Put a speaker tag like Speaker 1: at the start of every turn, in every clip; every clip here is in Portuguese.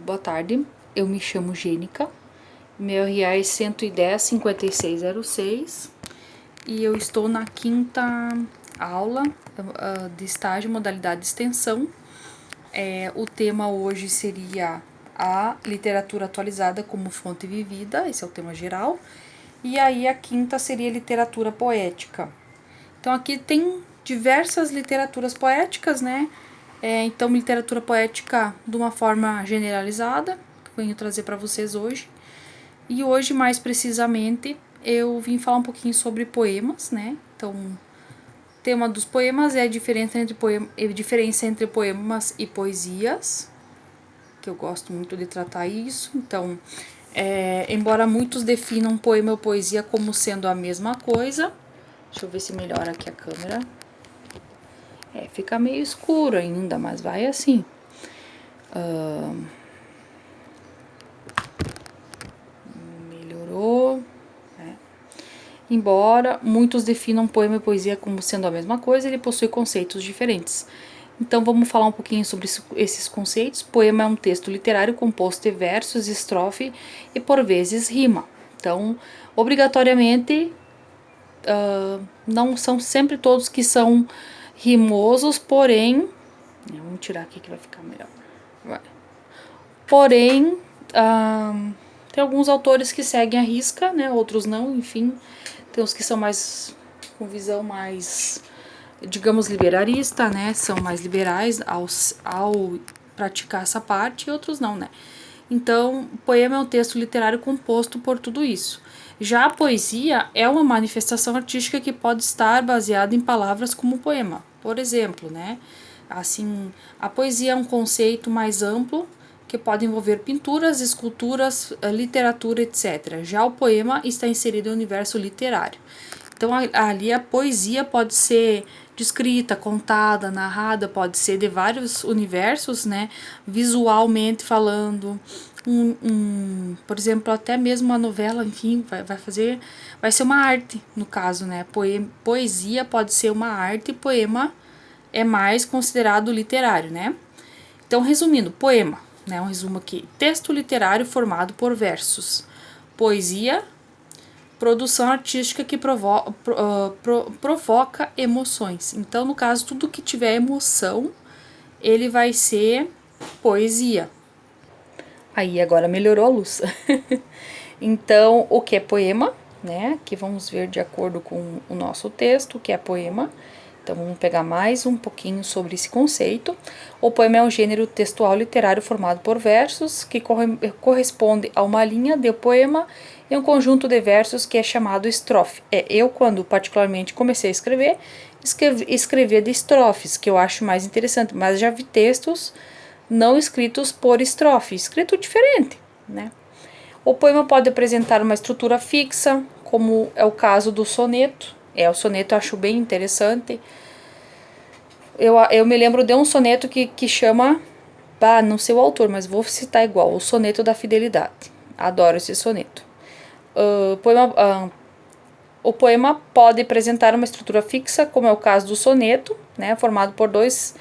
Speaker 1: Boa tarde, eu me chamo Gênica, meu RA é 110-5606 e eu estou na quinta aula de estágio modalidade de extensão. O tema hoje seria a literatura atualizada como fonte vivida, esse é o tema geral, e aí a quinta seria literatura poética. Então aqui tem diversas literaturas poéticas, né? Então, literatura poética de uma forma generalizada, que eu venho trazer para vocês hoje. E hoje, mais precisamente, eu vim falar um pouquinho sobre poemas, né? Então, o tema dos poemas é a diferença entre poemas e poesias, que eu gosto muito de tratar isso. Então, embora muitos definam poema ou poesia como sendo a mesma coisa, deixa eu ver se melhora aqui a câmera. Fica meio escuro ainda, mas vai assim. Melhorou. Embora muitos definam poema e poesia como sendo a mesma coisa, ele possui conceitos diferentes. Então vamos falar um pouquinho sobre esses conceitos. Poema é um texto literário composto de versos, estrofe e por vezes rima. Então, obrigatoriamente, não são sempre todos que são rimosos, porém... Vamos tirar aqui que vai ficar melhor. Porém, tem alguns autores que seguem a risca, né? Outros não, enfim. Tem uns que são mais com visão mais, digamos, liberarista, né? São mais liberais ao praticar essa parte, e outros não, né? Então, poema é um texto literário composto por tudo isso. Já a poesia é uma manifestação artística que pode estar baseada em palavras como poema. Por exemplo, né? Assim, a poesia é um conceito mais amplo que pode envolver pinturas, esculturas, literatura, etc. Já o poema está inserido no universo literário. Então, ali a poesia pode ser descrita, contada, narrada, pode ser de vários universos, né? Visualmente falando, por exemplo, até mesmo uma novela, enfim, vai ser uma arte, no caso, né? Poesia pode ser uma arte, poema é mais considerado literário, né? Então, resumindo, poema, né? Um resumo aqui: texto literário formado por versos. Poesia, produção artística que provoca emoções. Então, no caso, tudo que tiver emoção, ele vai ser poesia. Aí, agora melhorou a luz. Então, o que é poema, né? Aqui vamos ver de acordo com o nosso texto, o que é poema. Então, vamos pegar mais um pouquinho sobre esse conceito. O poema é um gênero textual literário formado por versos, que corresponde a uma linha de poema e um conjunto de versos que é chamado estrofe. Eu, quando particularmente comecei a escrever de estrofes, que eu acho mais interessante, mas já vi textos não escritos por estrofe, escrito diferente, né? O poema pode apresentar uma estrutura fixa, como é o caso do soneto. O soneto eu acho bem interessante. Eu me lembro de um soneto que chama, não sei o autor, mas vou citar igual, o Soneto da Fidelidade. Adoro esse soneto. O poema pode apresentar uma estrutura fixa, como é o caso do soneto, né, formado por dois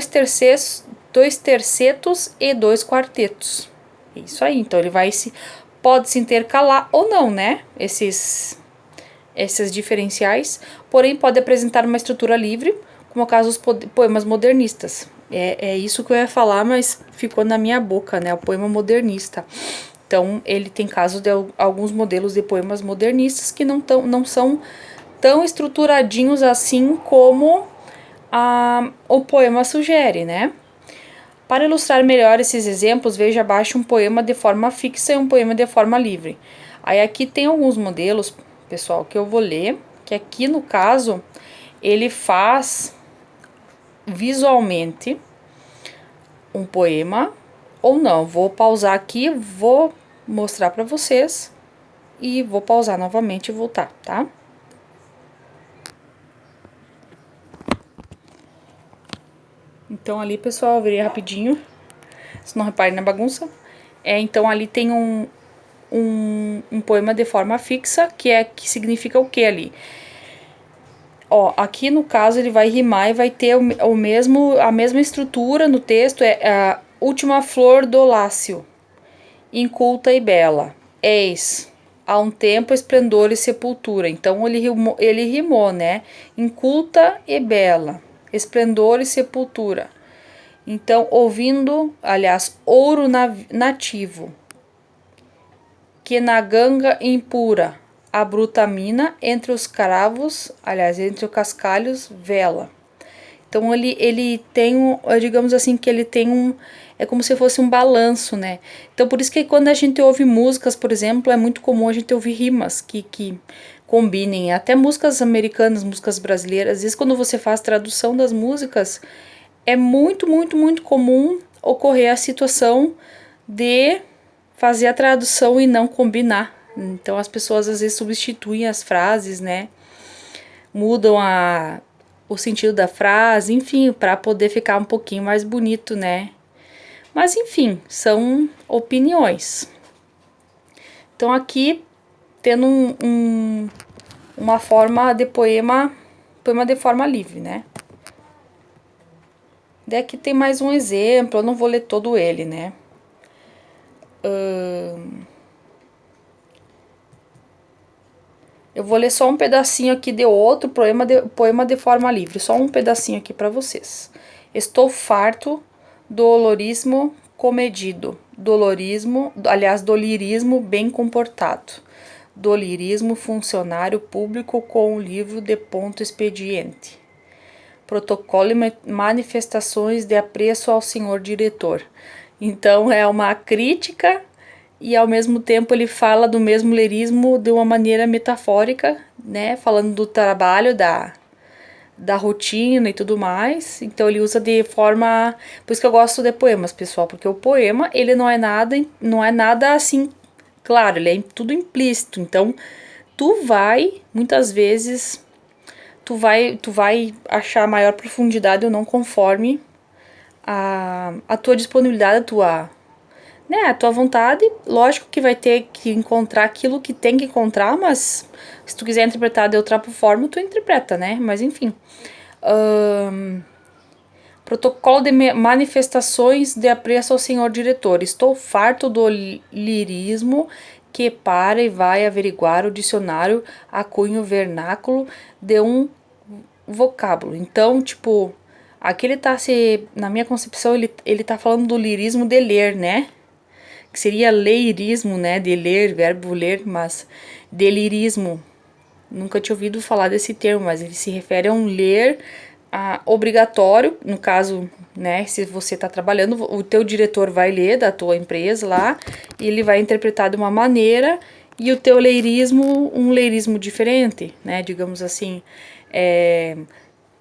Speaker 1: tercetos e dois quartetos. Isso aí, então ele pode se intercalar ou não, né, esses diferenciais, porém pode apresentar uma estrutura livre, como é o caso dos poemas modernistas. É isso que eu ia falar, mas ficou na minha boca, né, o poema modernista. Então, ele tem casos de alguns modelos de poemas modernistas que não são tão estruturadinhos assim como o poema sugere, né? Para ilustrar melhor esses exemplos, veja abaixo um poema de forma fixa e um poema de forma livre. Aí aqui tem alguns modelos, pessoal, que eu vou ler, que aqui no caso ele faz visualmente um poema ou não. Vou pausar aqui, vou mostrar para vocês e vou pausar novamente e voltar, tá? Então ali, pessoal, eu virei rapidinho, se não reparem na bagunça. Então ali tem um poema de forma fixa, que significa o que ali? Aqui no caso ele vai rimar e vai ter a mesma estrutura no texto, última flor do lácio, inculta e bela. Eis, há um tempo, esplendor e sepultura. Então ele rimou, né? Inculta e bela, esplendor e sepultura. Então, ouvindo, aliás, ouro nativo, que na ganga impura, a bruta mina, entre os cravos, aliás, entre os cascalhos, vela. Então, ele tem digamos assim, que ele tem é como se fosse um balanço, né? Então, por isso que quando a gente ouve músicas, por exemplo, é muito comum a gente ouvir rimas que combinem, até músicas americanas, músicas brasileiras. Às vezes, quando você faz tradução das músicas, é muito, muito, muito comum ocorrer a situação de fazer a tradução e não combinar. Então, as pessoas às vezes substituem as frases, né? Mudam o sentido da frase, enfim, para poder ficar um pouquinho mais bonito, né? Mas enfim, são opiniões. Então aqui tendo uma forma de poema de forma livre, né? Daí aqui tem mais um exemplo, eu não vou ler todo ele, né? Eu vou ler só um pedacinho aqui de outro poema de forma livre, só um pedacinho aqui para vocês. Estou farto do dolorismo comedido, dolirismo bem comportado, dolirismo funcionário público com o livro de ponto expediente, protocolo e manifestações de apreço ao senhor diretor. Então é uma crítica e ao mesmo tempo ele fala do mesmo lirismo de uma maneira metafórica, né, falando do trabalho, da rotina e tudo mais. Então ele usa de forma, por isso que eu gosto de poemas, pessoal, porque o poema, ele não é nada assim, claro, ele é tudo implícito. Então muitas vezes tu vai achar maior profundidade ou não conforme a tua disponibilidade, a tua vontade. Lógico que vai ter que encontrar aquilo que tem que encontrar, mas se tu quiser interpretar de outra forma, tu interpreta, né? Mas enfim. Protocolo de manifestações de apreço ao senhor diretor. Estou farto do lirismo que para e vai averiguar o dicionário a cunho vernáculo de um vocábulo. Então, tipo, aqui ele tá na minha concepção, ele tá falando do lirismo de ler, né? Que seria leirismo, né, de ler, verbo ler, mas delirismo. Nunca tinha ouvido falar desse termo, mas ele se refere a um ler obrigatório, no caso, né, se você está trabalhando, o teu diretor vai ler da tua empresa lá, e ele vai interpretar de uma maneira, e o teu leirismo, um leirismo diferente, né, digamos assim.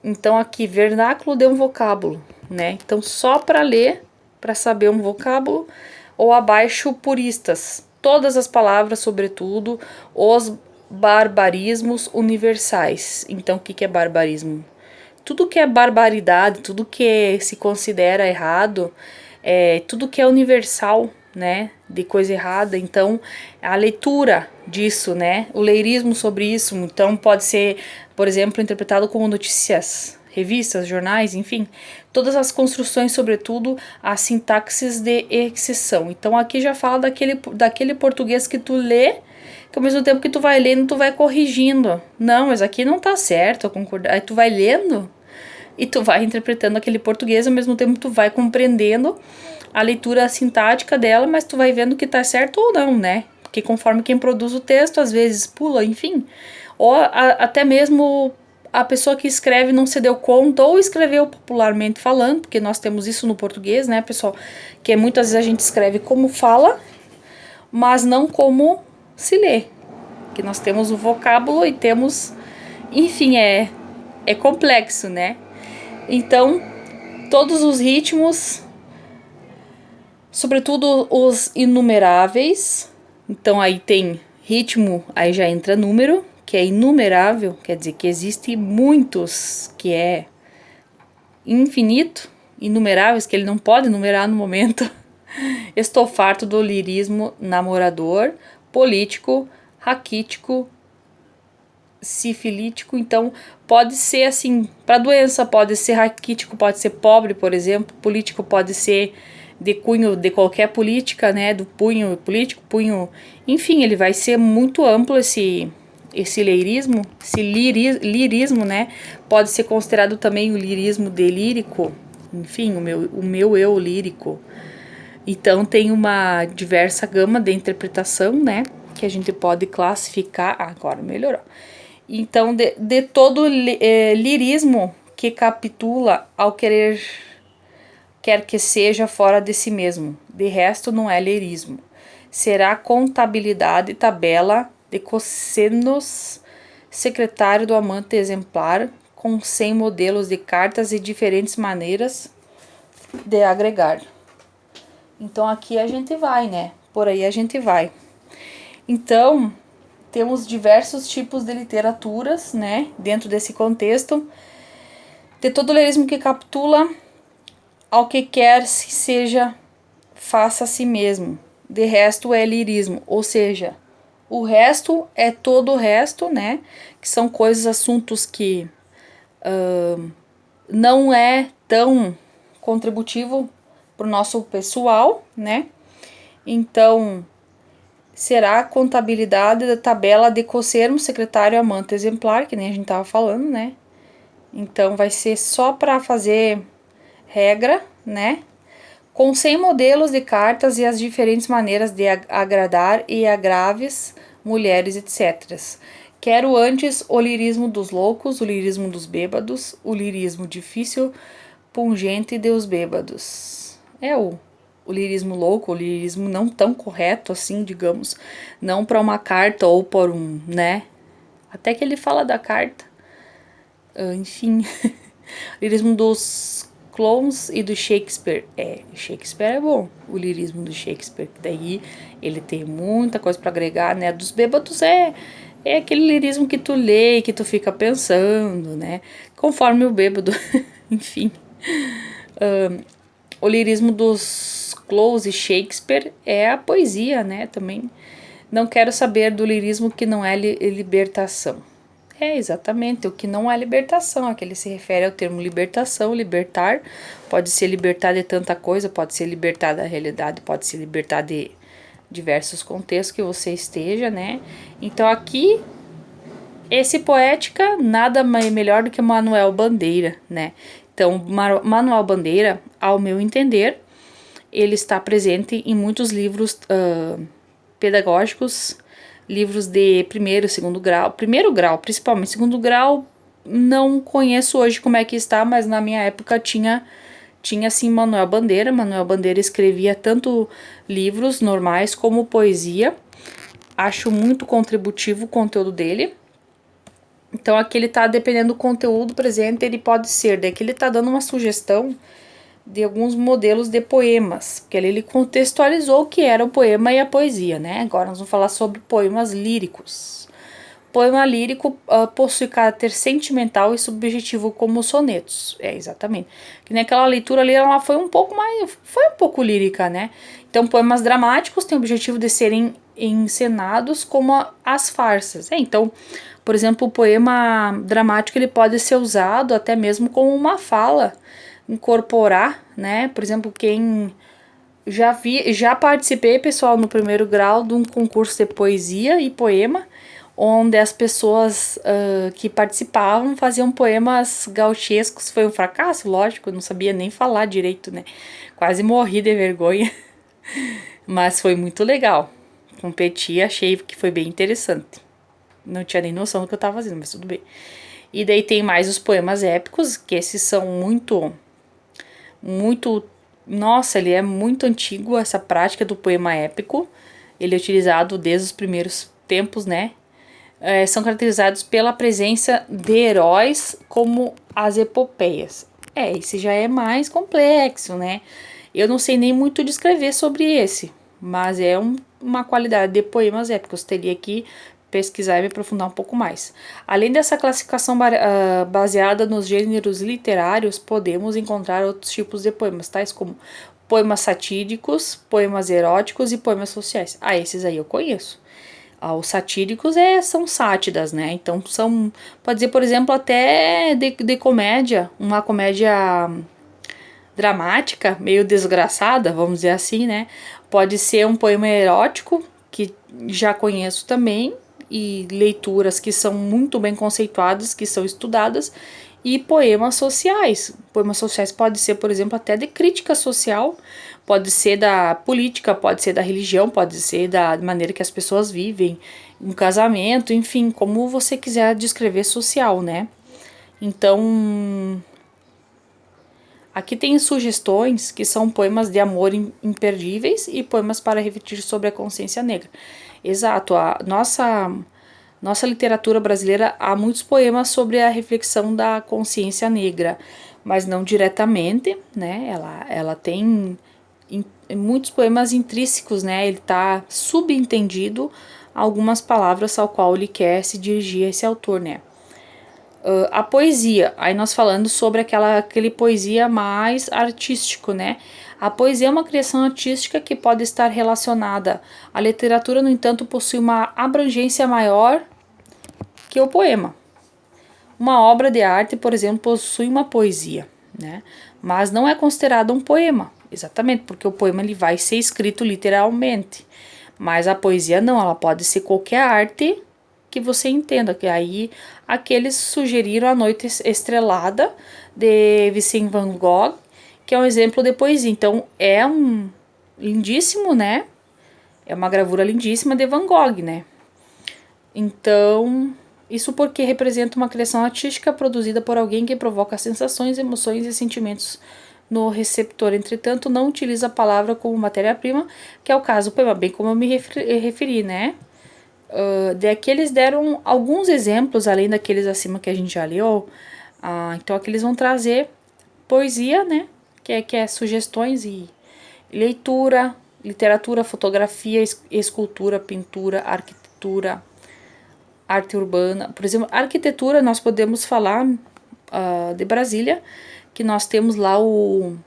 Speaker 1: Então aqui, vernáculo de um vocábulo, né, então só para ler, para saber um vocábulo, ou abaixo puristas, todas as palavras, sobretudo os barbarismos universais. Então o que é barbarismo? Tudo que é barbaridade, tudo que se considera errado, tudo que é universal, né, de coisa errada. Então a leitura disso, né, o leirismo sobre isso, então pode ser, por exemplo, interpretado como notícias, revistas, jornais, enfim, todas as construções, sobretudo as sintaxes de exceção. Então aqui já fala daquele português que tu lê, que ao mesmo tempo que tu vai lendo, tu vai corrigindo. Não, mas aqui não tá certo, eu concordo. Aí tu vai lendo e tu vai interpretando aquele português, ao mesmo tempo tu vai compreendendo a leitura sintática dela, mas tu vai vendo que tá certo ou não, né? Porque conforme quem produz o texto, às vezes pula, enfim. Ou até mesmo a pessoa que escreve não se deu conta ou escreveu popularmente falando, porque nós temos isso no português, né, pessoal? Que muitas vezes a gente escreve como fala, mas não como se lê. Que nós temos o vocábulo e temos... Enfim, é complexo, né? Então, todos os ritmos, sobretudo os inumeráveis. Então aí tem ritmo, aí já entra número, que é inumerável, quer dizer que existe muitos, que é infinito, inumeráveis, que ele não pode numerar no momento. Estou farto do lirismo namorador, político, raquítico, sifilítico. Então pode ser assim, para doença pode ser raquítico, pode ser pobre, por exemplo, político pode ser de cunho de qualquer política, né, do punho político, punho, enfim, ele vai ser muito amplo esse lirismo, lirismo, né, pode ser considerado também o lirismo delírico, enfim, o meu eu lírico. Então tem uma diversa gama de interpretação, né, que a gente pode classificar, agora melhorou. Então, de todo lirismo que capitula ao querer quer que seja fora de si mesmo, de resto não é lirismo. Será contabilidade tabela de cossenos, secretário do amante exemplar, com 100 modelos de cartas e diferentes maneiras de agregar. Então aqui a gente vai, né? Por aí a gente vai. Então, temos diversos tipos de literaturas, né? Dentro desse contexto. De todo lirismo que capitula ao que quer se seja, faça a si mesmo. De resto é lirismo, ou seja, o resto é todo o resto, né? Que são coisas, assuntos que não é tão contributivo para o nosso pessoal, né? Então, será a contabilidade da tabela de cossermo, secretário, amante, exemplar, que nem a gente tava falando, né? Então, vai ser só para fazer regra, né? Com 100 modelos de cartas e as diferentes maneiras de agradar e agraves, mulheres, etc. Quero antes o lirismo dos loucos, o lirismo dos bêbados, o lirismo difícil, pungente de os bêbados. É o lirismo louco, o lirismo não tão correto assim, digamos, não para uma carta ou por um, né? Até que ele fala da carta. Enfim, lirismo dos clones e do Shakespeare. Shakespeare é bom, o lirismo do Shakespeare, que daí ele tem muita coisa para agregar, né? Dos bêbados é aquele lirismo que tu lê e que tu fica pensando, né? Conforme o bêbado, enfim. O lirismo dos close e Shakespeare é a poesia, né? Também não quero saber do lirismo que não é libertação. É exatamente o que não é libertação, a que ele se refere ao termo libertação, libertar, pode ser libertar de tanta coisa, pode ser libertar da realidade, pode ser libertar de diversos contextos que você esteja, né? Então aqui, esse poética nada melhor do que Manuel Bandeira, né? Então, Manuel Bandeira, ao meu entender, ele está presente em muitos livros pedagógicos, livros de primeiro grau, principalmente. Segundo grau, não conheço hoje como é que está, mas na minha época tinha sim Manuel Bandeira. Manuel Bandeira escrevia tanto livros normais como poesia. Acho muito contributivo o conteúdo dele. Então aqui ele tá, dependendo do conteúdo presente, ele pode ser. Daqui ele tá dando uma sugestão de alguns modelos de poemas, porque ele contextualizou o que era o poema e a poesia, né? Agora nós vamos falar sobre poemas líricos. Poema lírico possui caráter sentimental e subjetivo como sonetos. Exatamente. Que nem aquela leitura ali, ela foi um pouco lírica, né? Então, poemas dramáticos têm o objetivo de serem encenados como as farsas. Então, por exemplo, o poema dramático ele pode ser usado até mesmo como uma fala, incorporar, né? Por exemplo, quem já participei, pessoal, no primeiro grau de um concurso de poesia e poema, onde as pessoas que participavam faziam poemas gauchescos. Foi um fracasso, lógico, eu não sabia nem falar direito, né? Quase morri de vergonha, mas foi muito legal. Competi, achei que foi bem interessante. Não tinha nem noção do que eu tava fazendo, mas tudo bem. E daí tem mais os poemas épicos, que esses são muito... Nossa, ele é muito antigo, essa prática do poema épico. Ele é utilizado desde os primeiros tempos, né? São caracterizados pela presença de heróis como as epopeias. Esse já é mais complexo, né? Eu não sei nem muito descrever sobre esse, mas é uma qualidade de poemas épicos. Teria que pesquisar e me aprofundar um pouco mais. Além dessa classificação baseada nos gêneros literários, podemos encontrar outros tipos de poemas, tais como poemas satíricos, poemas eróticos e poemas sociais. Esses aí eu conheço. Os satíricos são sátiras, né? Então pode dizer, por exemplo, até de comédia, uma comédia dramática, meio desgraçada, vamos dizer assim, né? Pode ser um poema erótico, que já conheço também, e leituras que são muito bem conceituadas, que são estudadas, e poemas sociais. Poemas sociais pode ser, por exemplo, até de crítica social, pode ser da política, pode ser da religião, pode ser da maneira que as pessoas vivem, um casamento, enfim, como você quiser descrever social, né? Então, aqui tem sugestões que são poemas de amor imperdíveis e poemas para refletir sobre a consciência negra. Exato, a nossa literatura brasileira há muitos poemas sobre a reflexão da consciência negra, mas não diretamente, né? Ela tem muitos poemas intrínsecos, né? Ele está subentendido algumas palavras ao qual ele quer se dirigir a esse autor, né? A poesia, aí nós falando sobre aquele poesia mais artístico, né? A poesia é uma criação artística que pode estar relacionada à literatura, no entanto, possui uma abrangência maior que o poema. Uma obra de arte, por exemplo, possui uma poesia, né? Mas não é considerado um poema, exatamente, porque o poema ele vai ser escrito literalmente. Mas a poesia não, ela pode ser qualquer arte que você entenda, que aí aqueles sugeriram A Noite Estrelada, de Vincent van Gogh, que é um exemplo de poesia. Então, é um lindíssimo, né? É uma gravura lindíssima de Van Gogh, né? Então, isso porque representa uma criação artística produzida por alguém que provoca sensações, emoções e sentimentos no receptor. Entretanto, não utiliza a palavra como matéria-prima, que é o caso do poema, bem como eu me referi, né? Daqui eles deram alguns exemplos, além daqueles acima que a gente já leu. Então aqui eles vão trazer poesia, né? Que é sugestões e leitura, literatura, fotografia, escultura, pintura, arquitetura, arte urbana. Por exemplo, arquitetura nós podemos falar de Brasília, que nós temos lá o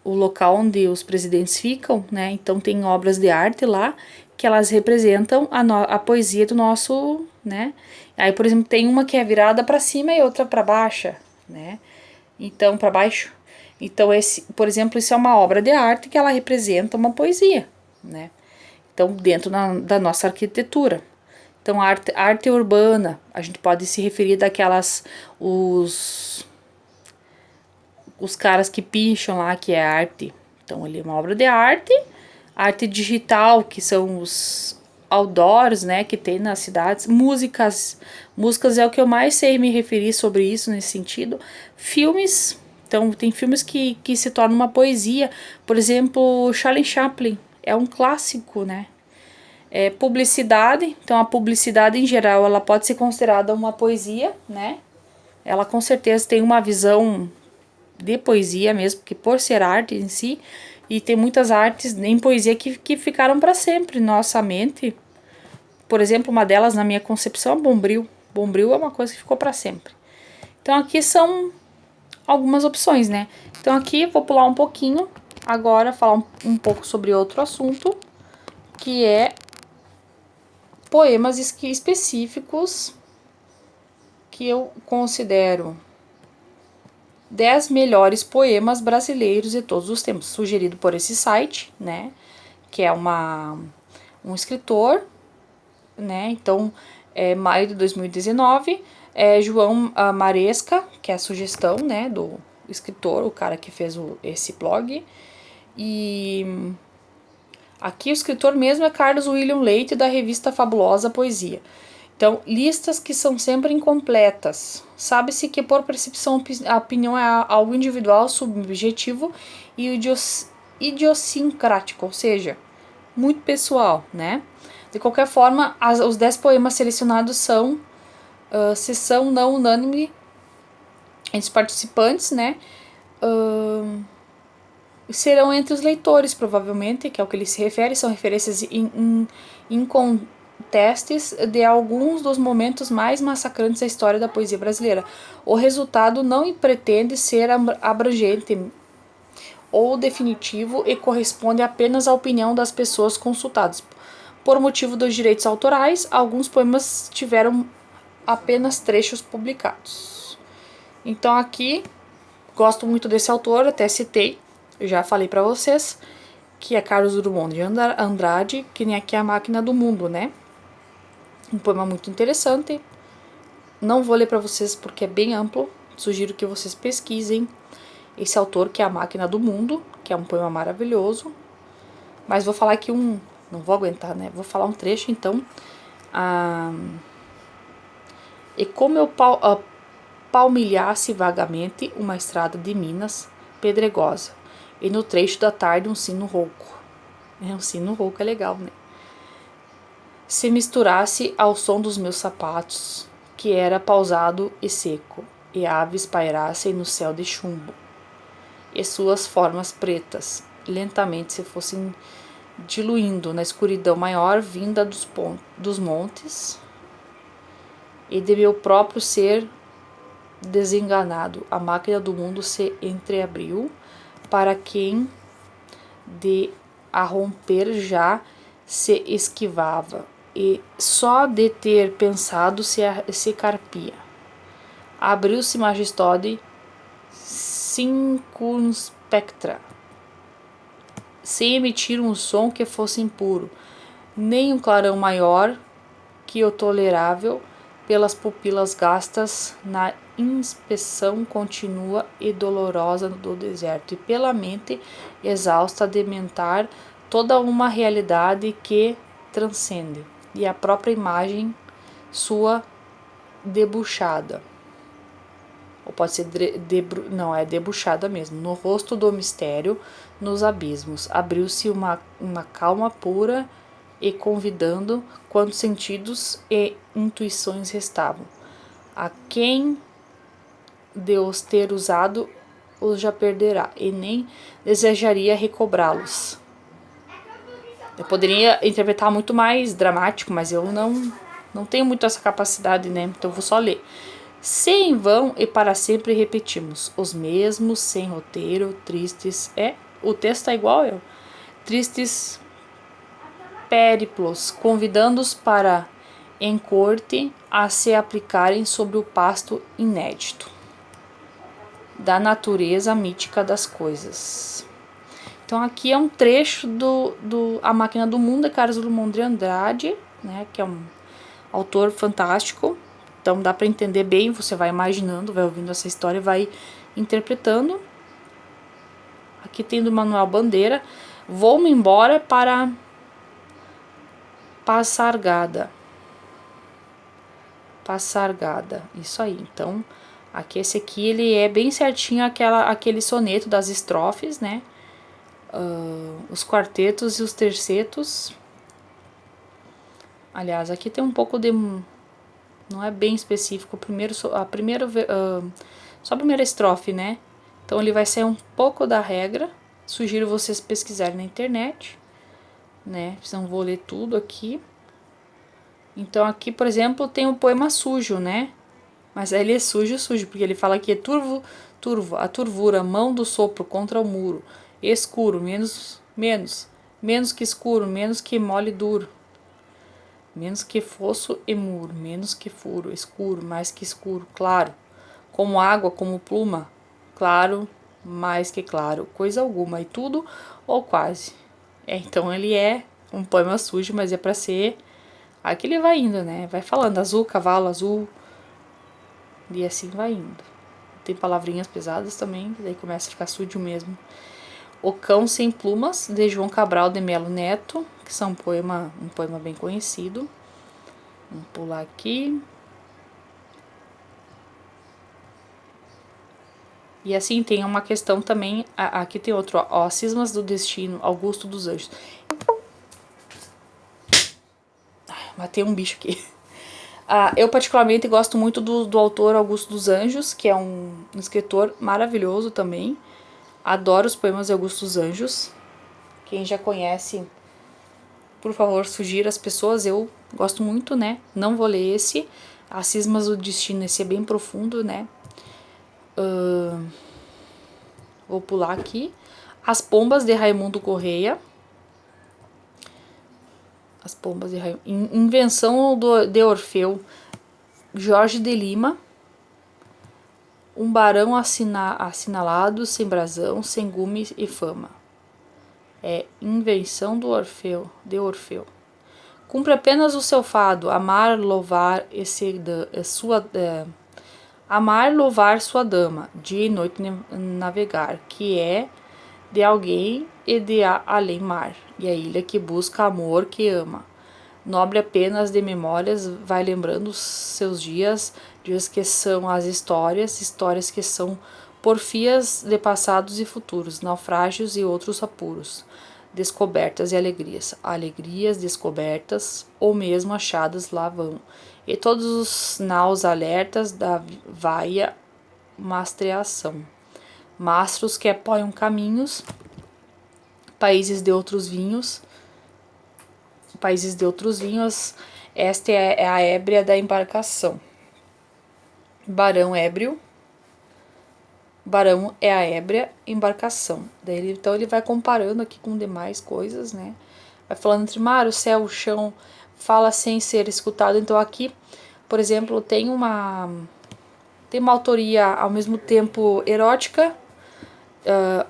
Speaker 1: local onde os presidentes ficam, né? Então tem obras de arte lá que elas representam a poesia do nosso, né? Aí, por exemplo, tem uma que é virada para cima e outra para baixo, né? Então, para baixo. Então, por exemplo, isso é uma obra de arte que ela representa uma poesia, né? Então, dentro da nossa arquitetura. Então, arte urbana, a gente pode se referir daquelas, os caras que picham lá, que é arte. Então, ali é uma obra de arte digital, que são os outdoors, né, que tem nas cidades, músicas é o que eu mais sei me referir sobre isso nesse sentido, filmes, então tem filmes que se tornam uma poesia, por exemplo, Charlie Chaplin, é um clássico, né, publicidade, então a publicidade em geral, ela pode ser considerada uma poesia, né, ela com certeza tem uma visão de poesia mesmo, que por ser arte em si, e tem muitas artes em poesia que ficaram para sempre na nossa mente. Por exemplo, uma delas, na minha concepção, é Bombril. Bombril é uma coisa que ficou para sempre. Então aqui são algumas opções, né? Então aqui vou pular um pouquinho, agora falar um pouco sobre outro assunto, que é poemas específicos que eu considero 10 melhores poemas brasileiros de todos os tempos, sugerido por esse site, né, que é um escritor, né, então, maio de 2019, João Maresca, que é a sugestão, né, do escritor, o cara que fez esse blog, e aqui o escritor mesmo é Carlos William Leite, da revista Fabulosa Poesia. Então, listas que são sempre incompletas. Sabe-se que por percepção a opinião é algo individual, subjetivo e idiosincrático, ou seja, muito pessoal, né? De qualquer forma, os 10 poemas selecionados são sessão não unânime entre os participantes, né? Serão entre os leitores, provavelmente, que é o que ele se refere, são referências incontestes de alguns dos momentos mais massacrantes da história da poesia brasileira. O resultado não pretende ser abrangente ou definitivo e corresponde apenas à opinião das pessoas consultadas. Por motivo dos direitos autorais, alguns poemas tiveram apenas trechos publicados. Então aqui, gosto muito desse autor, até citei, já falei pra vocês, que é Carlos Drummond de Andrade, que nem aqui é A Máquina do Mundo, né? Um poema muito interessante. Não vou ler pra vocês porque é bem amplo, sugiro que vocês pesquisem esse autor, que é A Máquina do Mundo, que é um poema maravilhoso. Mas vou falar aqui não vou aguentar, né? Vou falar um trecho, então. E como eu palmilhasse vagamente uma estrada de Minas pedregosa, e no trecho da tarde um sino rouco. Um sino rouco é legal, né? Se misturasse ao som dos meus sapatos, que era pausado e seco, e aves pairassem no céu de chumbo, e suas formas pretas lentamente se fossem diluindo na escuridão maior vinda dos montes, e de meu próprio ser desenganado, a máquina do mundo se entreabriu para quem de a romper já se esquivava, e só de ter pensado se carpia. Abriu-se majestade circunspectra, sem emitir um som que fosse impuro, nem um clarão maior que o tolerável pelas pupilas gastas na inspeção contínua e dolorosa do deserto, e pela mente exausta de mentar toda uma realidade que transcende, e a própria imagem sua debuxada. Ou pode ser não, é debuxada mesmo. No rosto do mistério, nos abismos, abriu-se uma calma pura e convidando quantos sentidos e intuições restavam. A quem de os ter usado os já perderá, e nem desejaria recobrá-los. Eu poderia interpretar muito mais dramático, mas eu não tenho muito essa capacidade, né? Então eu vou só ler. Se em vão e para sempre repetimos os mesmos, sem roteiro, tristes, o texto é igual eu, tristes périplos, convidando-os para em corte a se aplicarem sobre o pasto inédito da natureza mítica das coisas. Então aqui é um trecho do A Máquina do Mundo, de Carlos Drummond de Andrade, né, que é um autor fantástico. Então dá para entender bem, você vai imaginando, vai ouvindo essa história e vai interpretando. Aqui tem do Manuel Bandeira. Vou-me embora para Passargada. Passargada, isso aí. Então, aqui esse aqui ele é bem certinho aquele soneto das estrofes, né? Os quartetos e os tercetos. Aliás, aqui tem um pouco de... Não é bem específico, só a primeira estrofe, né? Então ele vai sair um pouco da regra. Sugiro vocês pesquisarem na internet, né? Não vou ler tudo aqui. Então aqui, por exemplo, tem um poema sujo, né? Mas aí ele é sujo, porque ele fala que é turvo, a turvura, mão do sopro contra o muro, escuro, menos que escuro, menos que mole duro, menos que fosso e muro, menos que furo, escuro, mais que escuro, claro, como água, como pluma, claro, mais que claro, coisa alguma, e tudo ou quase. Então ele é um poema sujo, mas é pra ser... Aqui ele vai indo, né? Vai falando azul, cavalo, azul, e assim vai indo. Tem palavrinhas pesadas também, daí começa a ficar sujo mesmo. O Cão Sem Plumas, de João Cabral de Melo Neto, que são um poema bem conhecido. Vamos pular aqui. E assim tem uma questão também, aqui tem outro, ó, Cismas do Destino, Augusto dos Anjos. Matei um bicho aqui. Eu particularmente gosto muito do autor Augusto dos Anjos, que é um escritor maravilhoso também. Adoro os poemas de Augusto dos Anjos. Quem já conhece, por favor, sugira as pessoas. Eu gosto muito, né? Não vou ler esse. As Cismas do Destino, esse é bem profundo, né? Vou pular aqui. As Pombas, de Raimundo Correia. As Pombas de Raimundo. Invenção de Orfeu, Jorge de Lima. Um barão assinalado, sem brasão, sem gume e fama. É invenção de Orfeu. Cumpre apenas o seu fado, amar, louvar amar, louvar sua dama, dia e noite navegar, que é de alguém e de além mar, e a ilha que busca amor que ama. Nobre apenas de memórias, vai lembrando seus dias que são as histórias que são porfias de passados e futuros, naufrágios e outros apuros, descobertas e alegrias descobertas ou mesmo achadas lá vão, e todos os naus alertas da vaia mastreação, mastros que apoiam caminhos, países de outros vinhos, esta é a ébria da embarcação. Barão ébrio, barão é a ébria embarcação. Então ele vai comparando aqui com demais coisas, né? Vai falando entre mar, o céu, o chão, fala sem ser escutado. Então aqui, por exemplo, tem uma autoria ao mesmo tempo erótica,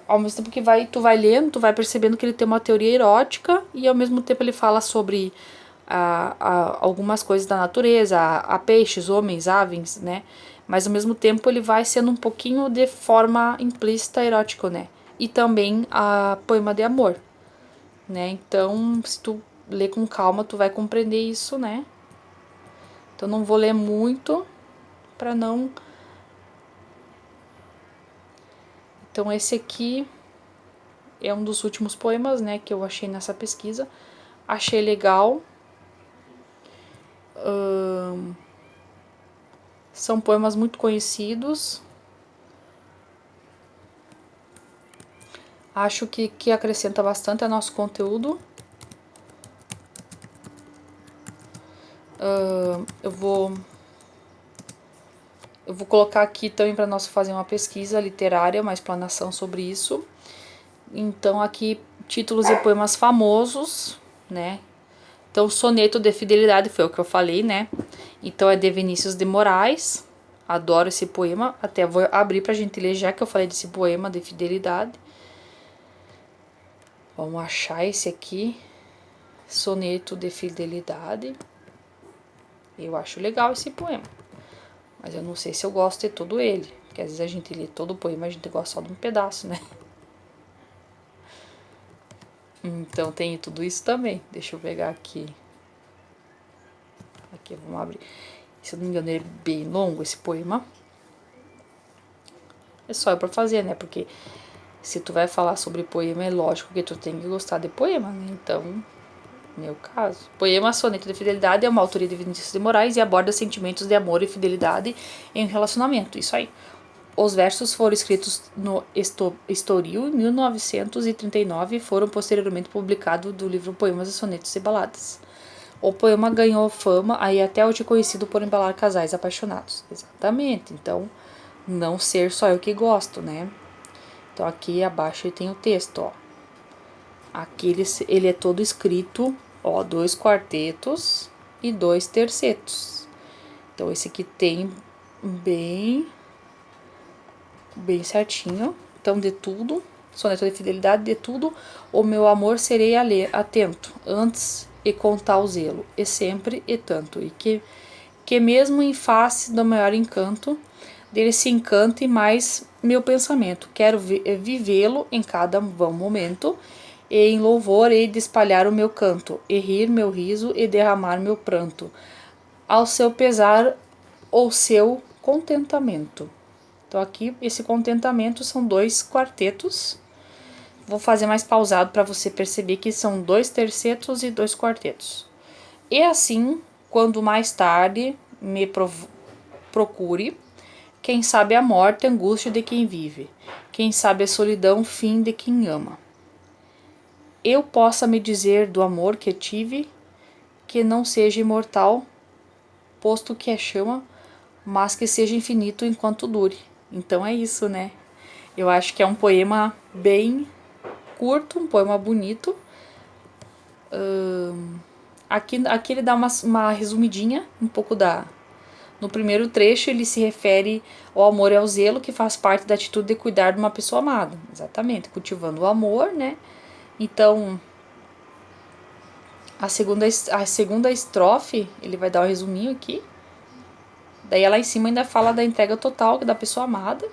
Speaker 1: ao mesmo tempo que tu vai lendo, tu vai percebendo que ele tem uma teoria erótica e ao mesmo tempo ele fala sobre algumas coisas da natureza, a peixes, homens, aves, né? Mas ao mesmo tempo ele vai sendo um pouquinho de forma implícita erótico, né? E também a poema de amor, né? Então, se tu ler com calma, tu vai compreender isso, né? Então não vou ler muito para não. Então esse aqui é um dos últimos poemas, né, que eu achei nessa pesquisa. Achei legal. São poemas muito conhecidos. Acho que acrescenta bastante ao nosso conteúdo. Eu vou colocar aqui também para nós fazer uma pesquisa literária, uma explanação sobre isso. Então aqui títulos e poemas famosos, né? Então Soneto de Fidelidade foi o que eu falei, né? Então é de Vinícius de Moraes. Adoro esse poema. Até vou abrir pra gente ler já que eu falei desse poema de fidelidade. Vamos achar esse aqui. Soneto de Fidelidade. Eu acho legal esse poema. Mas eu não sei se eu gosto de todo ele. Porque às vezes a gente lê todo o poema, a gente gosta só de um pedaço, né? Então tem tudo isso também. Deixa eu pegar aqui. Aqui, vamos abrir. Se eu não me engano, ele é bem longo esse poema. É só eu pra fazer, né? Porque se tu vai falar sobre poema, é lógico que tu tem que gostar de poema, né? Então, meu caso. Poema Soneto de Fidelidade é uma autoria de Vinícius de Moraes e aborda sentimentos de amor e fidelidade em um relacionamento. Isso aí. Os versos foram escritos no Estoril em 1939 e foram posteriormente publicados do livro Poemas e Sonetos e Baladas. O poema ganhou fama aí até hoje conhecido por embalar casais apaixonados. Exatamente. Então, não ser só eu que gosto, né? Então aqui abaixo tem o texto, ó. Aqui ele é todo escrito, ó, 2 quartetos e 2 tercetos. Então esse aqui tem bem certinho. Então de tudo, soneto de fidelidade, de tudo, o meu amor serei atento, antes e com tal zelo, e sempre e tanto, e que mesmo em face do maior encanto, dele se encante mais meu pensamento. Quero vivê-lo em cada bom momento, e em louvor hei de espalhar o meu canto, e rir meu riso e derramar meu pranto, ao seu pesar ou seu contentamento. Então aqui esse contentamento são 2 quartetos. Vou fazer mais pausado para você perceber que são 2 tercetos e 2 quartetos. E assim, quando mais tarde me procure, quem sabe a morte, a angústia de quem vive, quem sabe a solidão, fim de quem ama. Eu possa me dizer do amor que tive, que não seja imortal, posto que é chama, mas que seja infinito enquanto dure. Então é isso, né? Eu acho que é um poema bem curto, um poema bonito. Aqui ele dá uma resumidinha, um pouco No primeiro trecho, ele se refere ao amor e ao zelo, que faz parte da atitude de cuidar de uma pessoa amada. Exatamente, cultivando o amor, né? Então, a segunda estrofe, ele vai dar um resuminho aqui. Daí lá em cima ainda fala da entrega total da pessoa amada.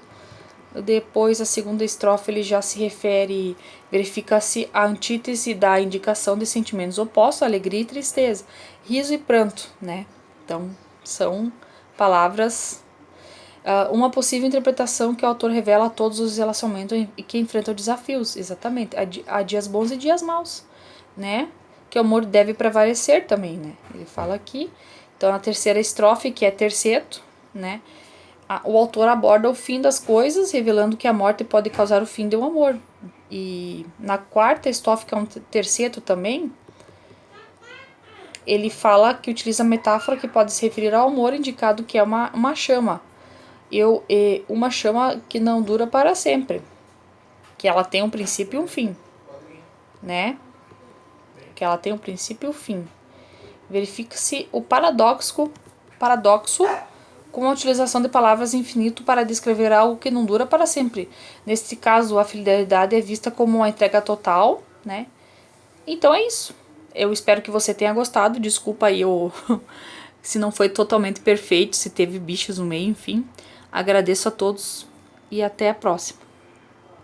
Speaker 1: Depois, a segunda estrofe, ele já se refere, verifica-se a antítese da indicação de sentimentos opostos, alegria e tristeza, riso e pranto, né? Então, são palavras, uma possível interpretação que o autor revela a todos os relacionamentos e que enfrentam desafios, exatamente, há dias bons e dias maus, né? Que o amor deve prevalecer também, né? Ele fala aqui. Então, na terceira estrofe, que é terceto, né? O autor aborda o fim das coisas, revelando que a morte pode causar o fim do amor. E na quarta estrofe, que é um terceto também, ele fala que utiliza a metáfora que pode se referir ao amor, indicado que é uma chama. Uma chama que não dura para sempre. Que ela tem um princípio e um fim. Né? Que ela tem um princípio e um fim. Verifica-se o paradoxo com a utilização de palavras infinito para descrever algo que não dura para sempre. Neste caso, a fidelidade é vista como uma entrega total, né? Então é isso. Eu espero que você tenha gostado. Desculpa aí se não foi totalmente perfeito, se teve bichos no meio, enfim. Agradeço a todos e até a próxima.